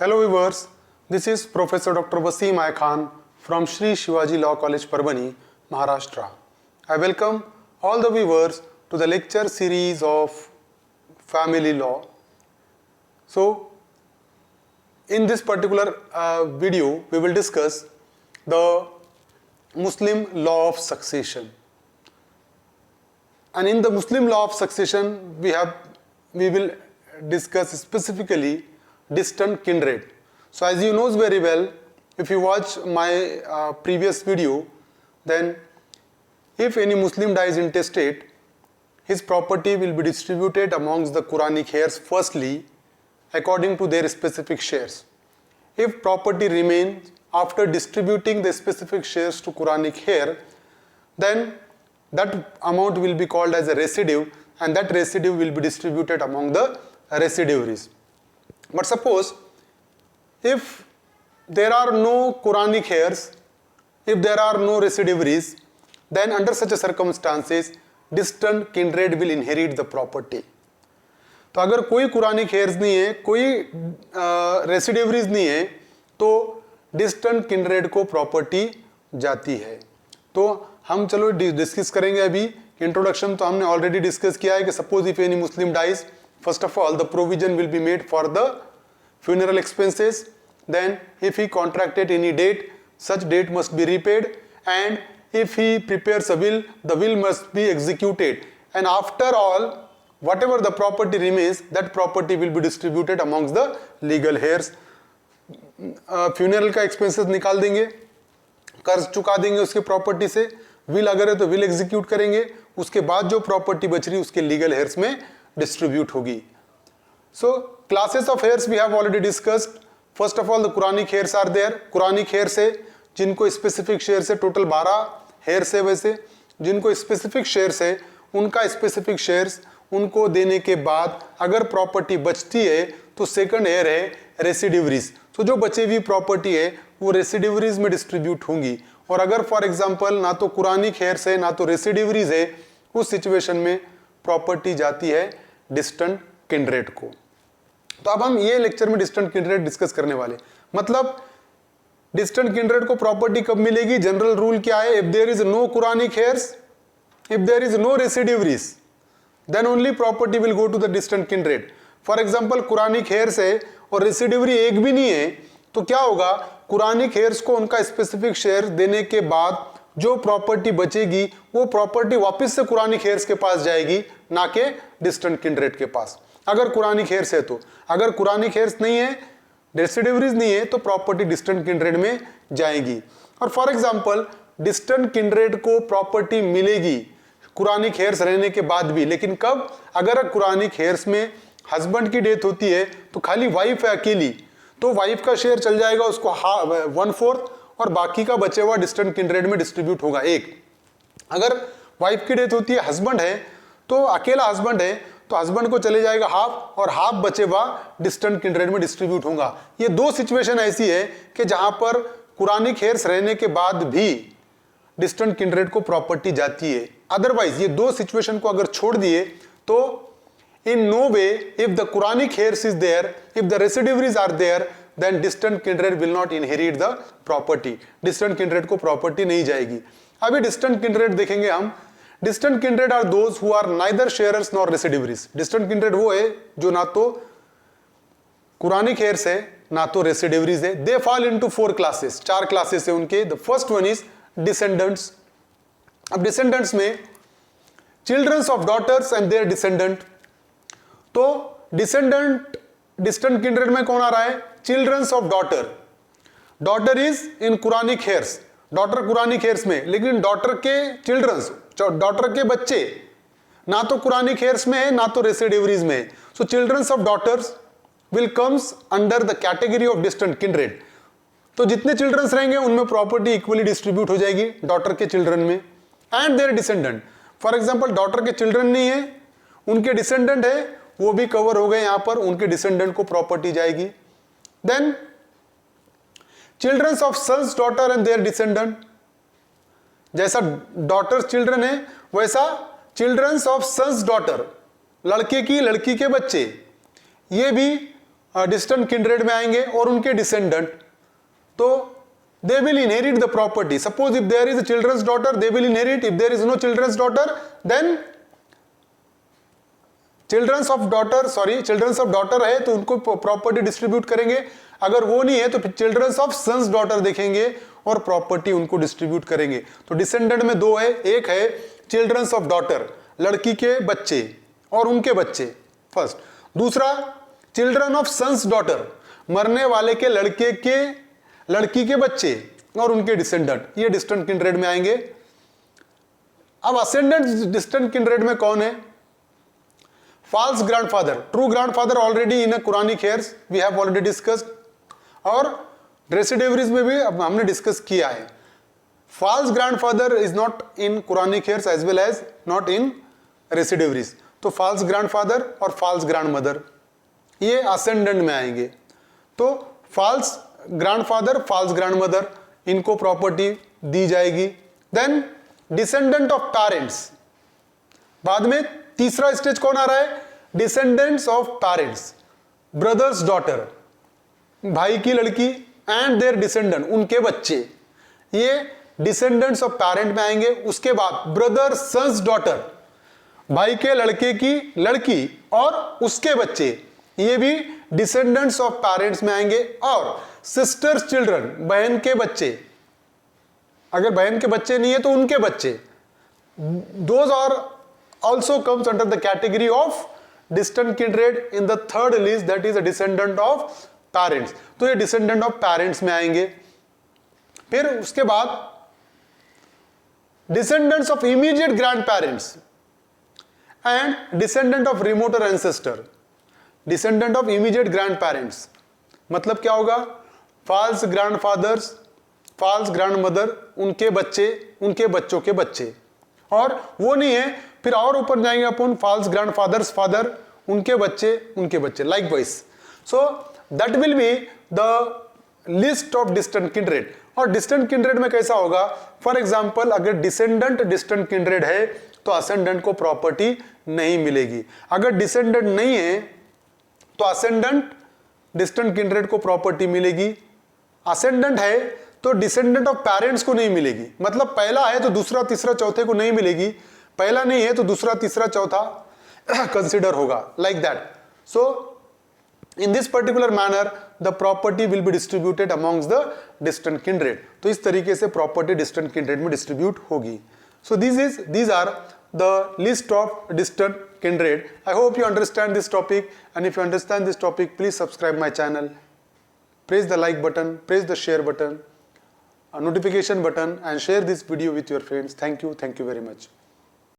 Hello viewers, this is Professor Dr. Wasim I Khan from Shri Shivaji Law College Parbhani, Maharashtra. I welcome all the viewers to the lecture series of family law. So, in this particular video, we will discuss the Muslim law of succession. And in the Muslim law of succession, we will discuss specifically distant kindred. So as you know very well, if you watch my previous video, then if any Muslim dies intestate, his property will be distributed amongst the Quranic heirs firstly according to their specific shares. If property remains after distributing the specific shares to Quranic heir, then that amount will be called as a residue, and that residue will be distributed among the residuaries. But suppose if there are no Quranic heirs, if there are no residuaries, then under such a circumstances distant kindred will inherit the property. तो अगर कोई Quranic hairs नहीं है, कोई रेसिडिवरीज नहीं है, तो distant kindred को प्रॉपर्टी जाती है. तो हम चलो डिस्कस करेंगे. अभी इंट्रोडक्शन तो हमने ऑलरेडी डिस्कस किया है कि suppose if any Muslim dies, first of all the provision will be made for the funeral expenses. Then if he contracted any debt, such debt must be repaid, and if he prepares a will, the will must be executed, and after all whatever the property remains, that property will be distributed amongst the legal heirs. Funeral का expenses निकाल देंगे, कर्ज चुका देंगे उसके property से, will अगर है तो विल एग्जीक्यूट करेंगे, उसके बाद जो प्रॉपर्टी बच रही उसके लीगल हेयर्स में डिस्ट्रीब्यूट होगी. So classes of heirs we have already discussed. First of all the Quranic heirs are there. Quranic heirs है जिनको स्पेसिफिक शेयर्स है, टोटल 12 हेयर्स है. वैसे जिनको स्पेसिफिक शेयर्स है उनका स्पेसिफिक शेयर्स उनको देने के बाद अगर प्रॉपर्टी बचती है तो सेकंड हेयर है रेसिडिवरीज. तो जो बची हुई प्रॉपर्टी है वो रेसिडिवरीज में डिस्ट्रीब्यूट होंगी. और अगर फॉर एग्जांपल ना तो कुरानिक हेयर्स है ना तो रेसिडिवरीज है, उस सिचुएशन में प्रॉपर्टी जाती है डिस्टेंट किंड्रेड को. तो अब हम ये लेक्चर में डिस्टेंट किंड्रेड डिस्कस करने वाले. मतलब डिस्टेंट किंड्रेड को प्रॉपर्टी कब मिलेगी, जनरल रूल क्या है, if there is no Quranic heirs, if there is no residuaries, then only property will go to the distant kindred. For example Quranic heirs है और रेसिडिवरी एक भी नहीं है, तो क्या होगा, कुरानिक हेयर्स को उनका स्पेसिफिक शेयर देने के बाद जो प्रॉपर्टी बचेगी वो प्रॉपर्टी वापस से कुरानिक हेयर्स के पास जाएगी, ना कि डिस्टेंट किंड्रेड के पास. अगर कुरानिक हेयर्स है तो. अगर कुरानिक हेयर्स नहीं है, रेसिडिवरीज नहीं है, तो प्रॉपर्टी डिस्टेंट किंड्रेड में जाएगी. और फॉर एग्जांपल डिस्टेंट किंड्रेड को प्रॉपर्टी मिलेगी कुरानिक हेयर्स रहने के बाद भी, लेकिन कब, अगर कुरानिक हेयर्स में हस्बैंड की डेथ होती है तो खाली वाइफ है अकेली, तो वाइफ का शेयर चल जाएगा उसको 1/4 और बाकी का बचे हुआ डिस्टेंट किंड्रेड में डिस्ट्रीब्यूट होगा 1. अगर वाइफ की डेथ होती है, हस्बैंड है, तो अकेला हस्बैंड है तो हस्बैंड को चले जाएगा हाफ और हाफ बचे हुआ डिस्टेंट किंड्रेड में डिस्ट्रीब्यूट होगा. ये दो सिचुएशन ऐसी है कि जहां पर कुरानिक हेयर्स रहने के बाद भी डिस्टेंट किंड्रेड को प्रॉपर्टी जाती है. अदरवाइज ये दो सिचुएशन को अगर छोड़ दिए तो in no way, if the Quranic heirs is there, if the residuaries are there, then distant kindred will not inherit the property. Distant kindred को property नहीं जाएगी. अभी distant kindred देखेंगे हम. Distant kindred are those who are neither sharers nor residuaries. Distant kindred वो है जो ना तो Quranic heirs है ना तो residuaries है. They fall into 4 classes. 4 classes है उनके. The first one is descendants. अब descendants में children of daughters and their descendant. तो डिस्टेंट किंड्रेड में कौन आ रहा है, childrens of daughter. Daughter is in Quranic heirs, daughter Quranic heirs में, लेकिन डॉटर के चिल्ड्रंस, डॉटर के बच्चे ना तो कुरानिक हेयर्स में है ना तो रेसिडिवरीज में. So childrens of daughters will comes under the category of distant kindred. तो जितने चिल्ड्रंस रहेंगे उनमें प्रॉपर्टी इक्वली डिस्ट्रीब्यूट हो जाएगी डॉटर के चिल्ड्रन में. And their descendant, for example daughter के चिल्ड्रन नहीं है, उनके डिसेंडेंट है, वो भी कवर हो गए यहां पर, उनके डिसेंडेंट को प्रॉपर्टी जाएगी. Then childrens of sons daughter and their descendant, जैसा डॉटर्स चिल्ड्रन है वैसा चिल्ड्रंस ऑफ सन्स डॉटर, लड़के की लड़की के बच्चे, ये भी डिस्टेंट किंड्रेड में आएंगे और उनके डिसेंडेंट, तो they will inherit the property. Suppose if there is a children's daughter, they will inherit. If there is no children's daughter, then children's of daughter है तो उनको प्रॉपर्टी डिस्ट्रीब्यूट करेंगे. अगर वो नहीं है तो फिर चिल्ड्रंस ऑफ सन्स डॉटर देखेंगे और प्रॉपर्टी उनको डिस्ट्रीब्यूट करेंगे. तो डिसेंडेंट में दो है, एक है चिल्ड्रंस ऑफ डॉटर, लड़की के बच्चे और उनके बच्चे फर्स्ट. दूसरा चिल्ड्रन ऑफ सन्स डॉटर, मरने वाले के लड़की के बच्चे और उनके डिसेंडेंट, ये डिस्टेंट किंड्रेड में आएंगे. अब असेंडेंट डिस्टेंट किंड्रेड में कौन है? False grandfather. True grandfather already in Quranic heirs we have already discussed, और रेसिडिवरीज में भी अब हमने डिस्कस किया है. False grandfather is not in Quranic heirs as well as not in residuaries. तो फॉल्स ग्रैंडफादर और फॉल्स ग्रैंडमदर ये असेंडेंट में आएंगे. तो फॉल्स ग्रैंडफादर, फॉल्स ग्रैंडमदर, इनको प्रॉपर्टी दी जाएगी. Then descendant of parents. बाद में तीसरा स्टेज कौन आ रहा है? Descendants of parents, brothers daughter, भाई की लड़की एंड देयर डिसेंडेंट, उनके बच्चे, ये डिसेंडेंट्स ऑफ पेरेंट में आएंगे. उसके बाद ब्रदर सन्स डॉटर, भाई के लड़के की लड़की और उसके बच्चे, ये भी डिसेंडेंट्स ऑफ पेरेंट्स में आएंगे. और सिस्टर्स चिल्ड्रन, बहन के बच्चे, अगर बहन के बच्चे नहीं है तो उनके बच्चे, those are also comes under the category of distant kindred in the third list, that is a descendant of parents. तो ये डिसेंडेंट ऑफ पेरेंट्स में आएंगे. फिर उसके बाद descendants of immediate grandparents and descendant of remoter ancestor. Descendant of immediate grandparents मतलब क्या होगा? फॉल्स ग्रैंडफादर्स, फॉल्स ग्रैंडमदर, उनके बच्चे, उनके बच्चों के बच्चे, और वो नहीं है फिर और ऊपर जाएंगे अपन फॉल्स ग्रैंडफादर्स फादर, उनके बच्चे likewise. So that will be the list of distant kindred. और डिस्टेंट किंड्रेड में कैसा होगा? फॉर एग्जाम्पल अगर डिसेंडेंट डिस्टेंट किंड्रेड है तो असेंडेंट को प्रॉपर्टी नहीं मिलेगी. अगर डिसेंडेंट नहीं है तो असेंडेंट डिस्टेंट किंड्रेड को प्रॉपर्टी मिलेगी. असेंडेंट है तो डिसेंडेंट ऑफ पेरेंट्स को नहीं मिलेगी. मतलब पहला है तो दूसरा तीसरा चौथे को नहीं मिलेगी, पहला नहीं है तो दूसरा तीसरा चौथा कंसिडर होगा, like that. So in this particular manner the property will be distributed amongst the distant kindred. तो इस तरीके से प्रॉपर्टी डिस्टेंट किंड्रेड में डिस्ट्रीब्यूट होगी. So these are the list of distant kindred. I hope you understand this topic, and if you understand this topic, please subscribe my channel, press the like button, press the share button, notification button, and share this video with your friends. Thank you very much.